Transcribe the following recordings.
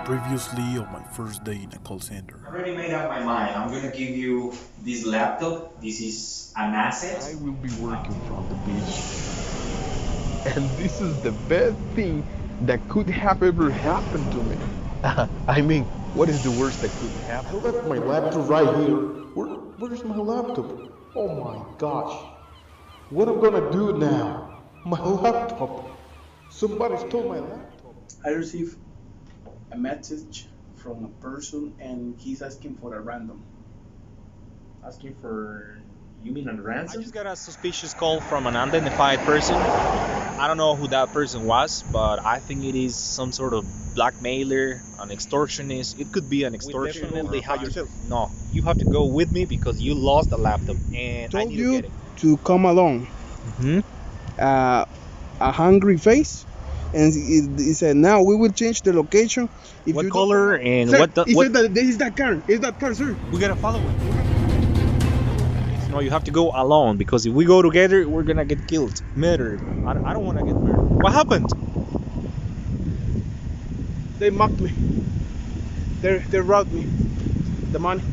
Previously, on my first day in a call center. I already made up my mind. I'm gonna give you this laptop. This is an asset. I will be working from the beach. And this is the best thing that could have ever happened to me. I mean, what is the worst that could happen? I left my laptop right here. Where's my laptop? Oh my gosh. What am I gonna do now? My laptop. Somebody stole my laptop. I received a message from a person and he's asking for a random. Asking for, you mean a ransom? I just got a suspicious call from an unidentified person. I don't know who that person was, but I think it is some sort of blackmailer, an extortionist. It could be an extortion. Definitely have yourself. No, you have to go with me because you lost the laptop and I Told need to you get it. to come along. A hungry face, and he said, "Now we will change the location." If What you color don't... and Sir, what? He said that this is that car. It's that car, sir. We gotta follow it. No, you have to go alone because if we go together, we're gonna get killed, murdered. I don't want to get murdered. What happened? They mocked me. They robbed me. The money.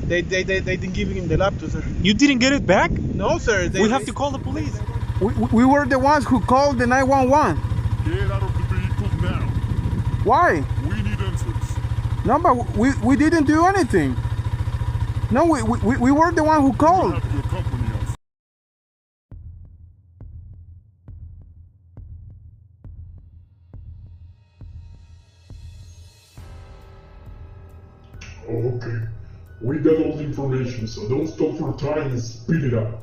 They didn't give him the laptop, sir. You didn't get it back? No, sir. We have to call the police. We were the ones who called the 911. Get out of the vehicle now. Why? We need answers. No, but we didn't do anything. No, we were the one who You called. have to accompany us. Okay. We got all the information, so don't stop for time and spit it out.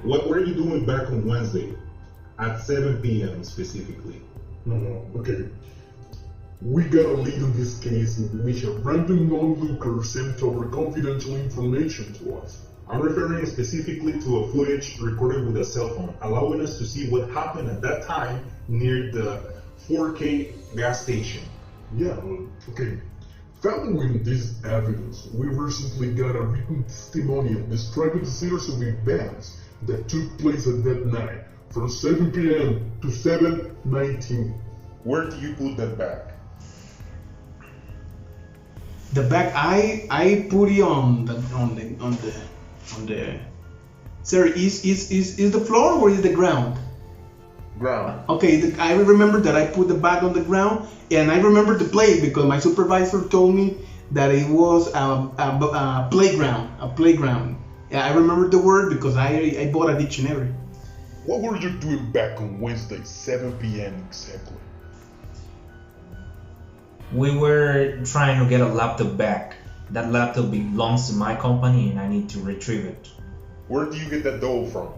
What were you doing back on Wednesday? At 7 p.m. specifically. No, okay. We got a lead on this case in which a random onlooker sent over confidential information to us. I'm referring specifically to a footage recorded with a cell phone, allowing us to see what happened at that time near the 4K gas station. Yeah, okay. Following this evidence, we recently got a written testimonial describing the series of events that took place at that night, from 7 p.m. to 7:19. Where do you put that back? The back, I put it on the. Sir, is the floor or is the ground? Ground. Okay, I remember that I put the bag on the ground, and I remember the place because my supervisor told me that it was a playground. A playground. Yeah, I remember the word because I bought a dictionary. What were you doing back on Wednesday, 7 p.m. exactly? We were trying to get a laptop back. That laptop belongs to my company and I need to retrieve it. Where do you get that dough from?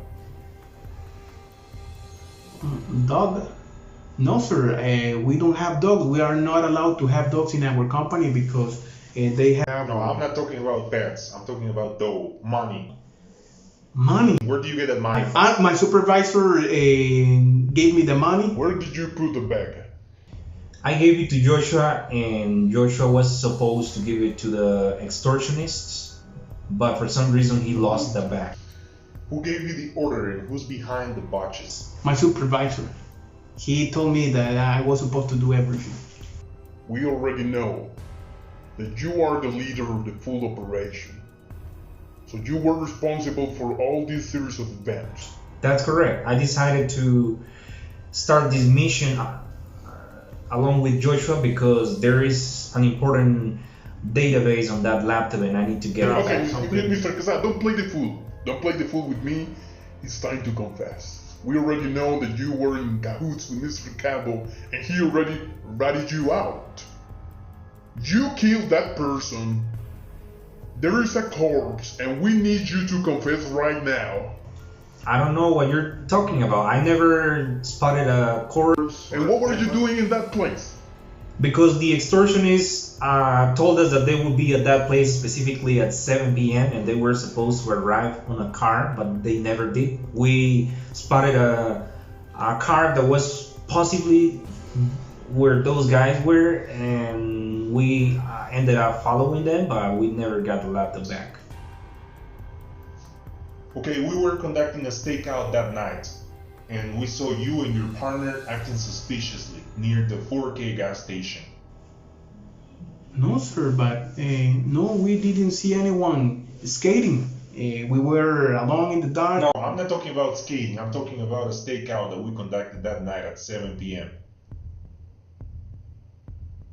Dog? No, sir. We don't have dogs. We are not allowed to have dogs in our company because they have No, I'm not talking about pets. I'm talking about dough, money. money. Where do you get that money from? My supervisor gave me the money. Where did you put the bag? I gave it to Joshua and Joshua was supposed to give it to the extortionists, but for some reason he lost the bag. Who gave you the order and who's behind the botches? My supervisor. He told me that I was supposed to do everything. We already know that you are the leader of the full operation. So you were responsible for all this series of events. That's correct. I decided to start this mission along with Joshua because there is an important database on that laptop and I need to get Okay, it. Mr. Quesada, don't play the fool. Don't play the fool with me. It's time to confess. We already know that you were in cahoots with Mr. Calvo and he already ratted you out. You killed that person. There is a corpse and we need you to confess right now. I don't know what you're talking about. I never spotted a corpse. And what were you doing in that place? Because the extortionists told us that they would be at that place specifically at 7 p.m. and they were supposed to arrive on a car, but they never did. We spotted a car that was possibly where those guys were, and we ended up following them, but we never got the laptop back. Okay, we were conducting a stakeout that night, and we saw you and your partner acting suspiciously near the 4K gas station. No, sir, but no, we didn't see anyone skating. We were alone in the dark. No, I'm not talking about skating. I'm talking about a stakeout that we conducted that night at 7 p.m.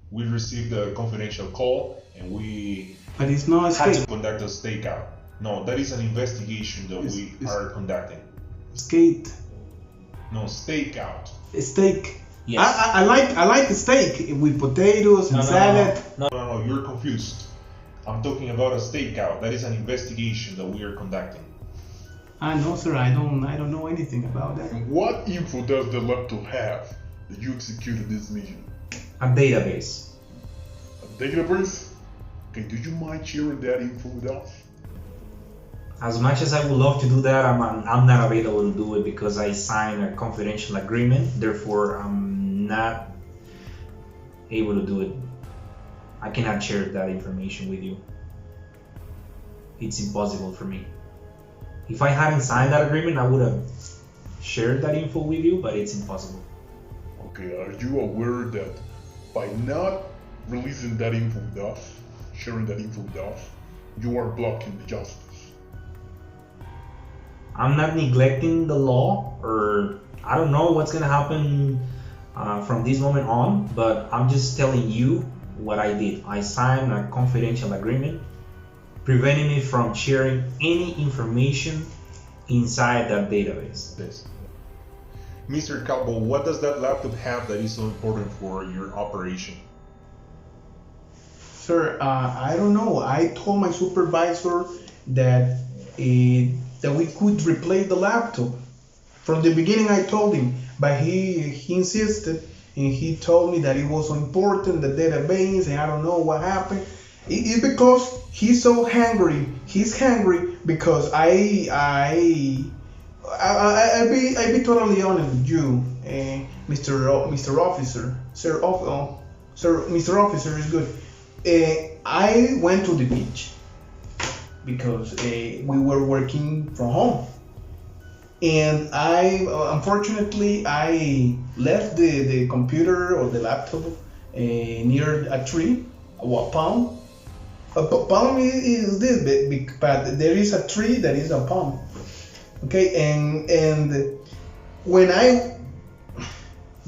We received a confidential call and we But it's not a had skate. to conduct a stakeout. No, that is an investigation that we are conducting. Skate. No, stakeout. A steak. Yes. I like the steak with potatoes and salad. No, you're confused. I'm talking about a stakeout. That is an investigation that we are conducting. No, sir, I don't know anything about that. And what info does the laptop have that you executed this mission? A database. A database? Okay, do you mind sharing that info with us? As much as I would love to do that, I'm not available to do it because I signed a confidential agreement. Therefore, I'm not able to do it. I cannot share that information with you. It's impossible for me. If I hadn't signed that agreement, I would have shared that info with you, but it's impossible. Okay, are you aware that by not releasing that info with us, sharing that info with us, you are blocking the justice? I'm not neglecting the law, or I don't know what's gonna happen from this moment on, but I'm just telling you what I did. I signed a confidential agreement preventing me from sharing any information inside that database. This. Mr. Calvo, what does that laptop have that is so important for your operation? Sir, I don't know. I told my supervisor that that we could replace the laptop. From the beginning, I told him, but he insisted, and he told me that it was so important, the database, and I don't know what happened. It's because he's so hungry. He's hungry because I'll be totally honest with you, Mr. Officer, Mr. Officer is good. I went to the beach because we were working from home, and unfortunately I left the computer or the laptop near a tree, a palm. A palm is this big, but there is a tree that is a palm. Okay, and when I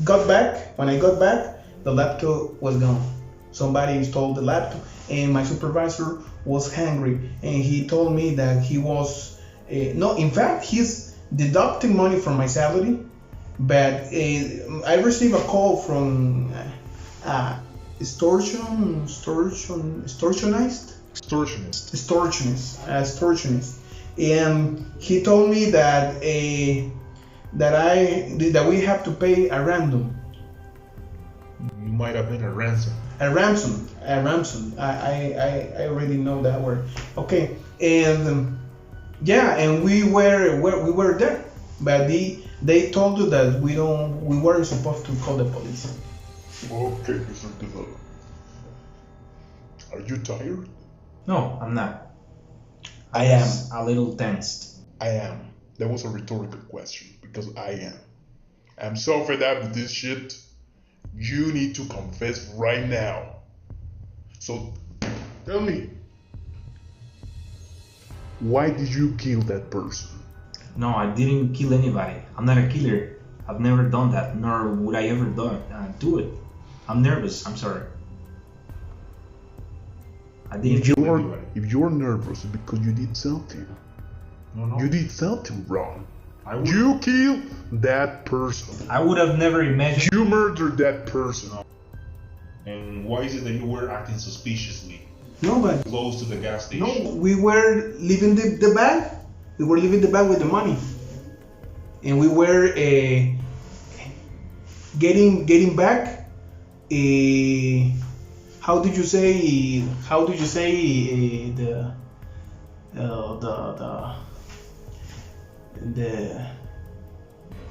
got back, the laptop was gone. Somebody stole the laptop, and my supervisor was hungry, and he told me that he was in fact he's deducting money from my salary, but I received a call from extortionist, and he told me that that we have to pay a ransom. You might have been a ransom. A ransom. I already know that word. Okay, and and we were there, but they told us that we weren't supposed to call the police. Okay, Mr. Develop. Are you tired? No, I'm not. I am. A little tensed. I am. That was a rhetorical question because I am. I'm so fed up with this shit. You need to confess right now. So, tell me, why did you kill that person? No, I didn't kill anybody. I'm not a killer. I've never done that, nor would I ever do it. I'm nervous. I'm sorry. I didn't kill anybody. If you're nervous, it's because you did something. No. You did something wrong. You killed that person. I would have never imagined. You murdered that person. And why is it that you were acting suspiciously No, but close to the gas station? no, we were leaving the bag. We were leaving the bag with the money, and we were getting back. How did you say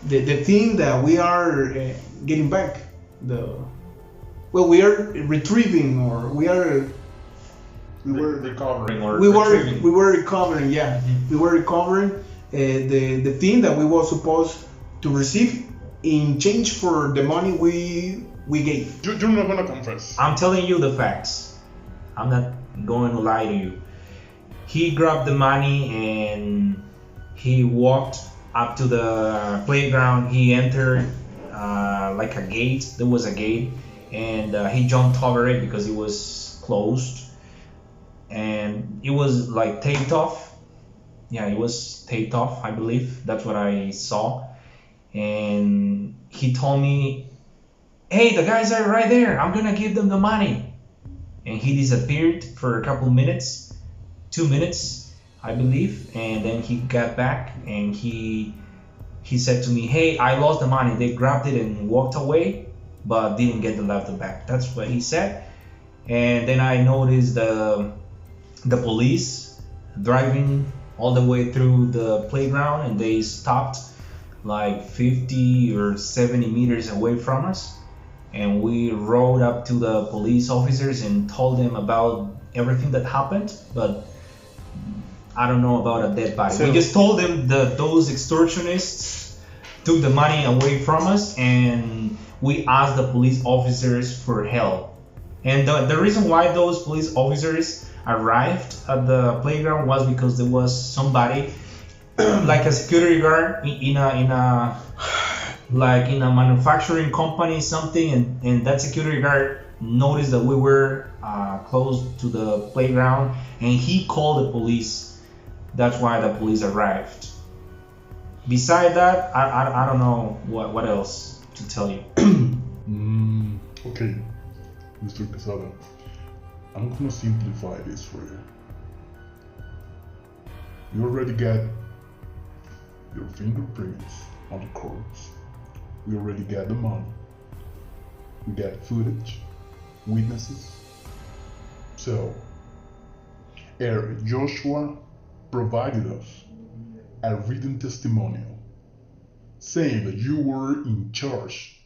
the thing that we are getting back? We are retrieving, or we were recovering. Or we retrieving. were recovering. Yeah, we were recovering the thing that we were supposed to receive in change for the money we gave. You're not gonna confess. I'm telling you the facts. I'm not going to lie to you. He grabbed the money and he walked up to the playground. He entered like a gate. There was a gate, and he jumped over it because it was closed, and it was like taped off. Yeah, it was taped off, I believe. That's what I saw. And he told me, "Hey, the guys are right there. I'm gonna give them the money." And he disappeared for a couple minutes, 2 minutes, I believe. And then he got back and he said to me, "Hey, I lost the money. They grabbed it and walked away, but didn't get the laptop back." That's what he said. And then I noticed the police driving all the way through the playground, and they stopped like 50 or 70 meters away from us. And we rode up to the police officers and told them about everything that happened, but I don't know about a dead body. We just told them that those extortionists took the money away from us, and we asked the police officers for help. And the reason why those police officers arrived at the playground was because there was somebody like a security guard in a manufacturing company, something, and that security guard noticed that we were close to the playground, and he called the police. That's why the police arrived. Beside that, I don't know what else to tell you. Okay, Mr. Quesada, I'm gonna simplify this for you. You already got your fingerprints on the corpse. We already got the money. We got footage, witnesses. So, Eric Joshua provided us a written testimonial saying that you were in charge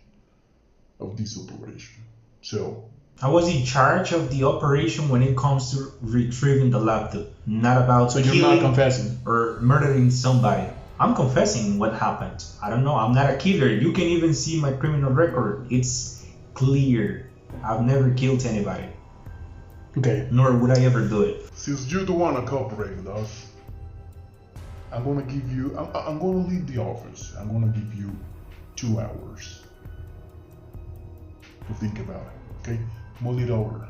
of this operation. So, I was in charge of the operation when it comes to retrieving the laptop, not about So you're not confessing? or murdering somebody. I'm confessing what happened. I don't know. I'm not a killer. You can even see my criminal record. It's clear. I've never killed anybody. Okay. Nor would I ever do it. since you don't want to cooperate with us, I'm gonna give you. I'm gonna leave the office. I'm gonna give you 2 hours to think about it. Okay, mull it over.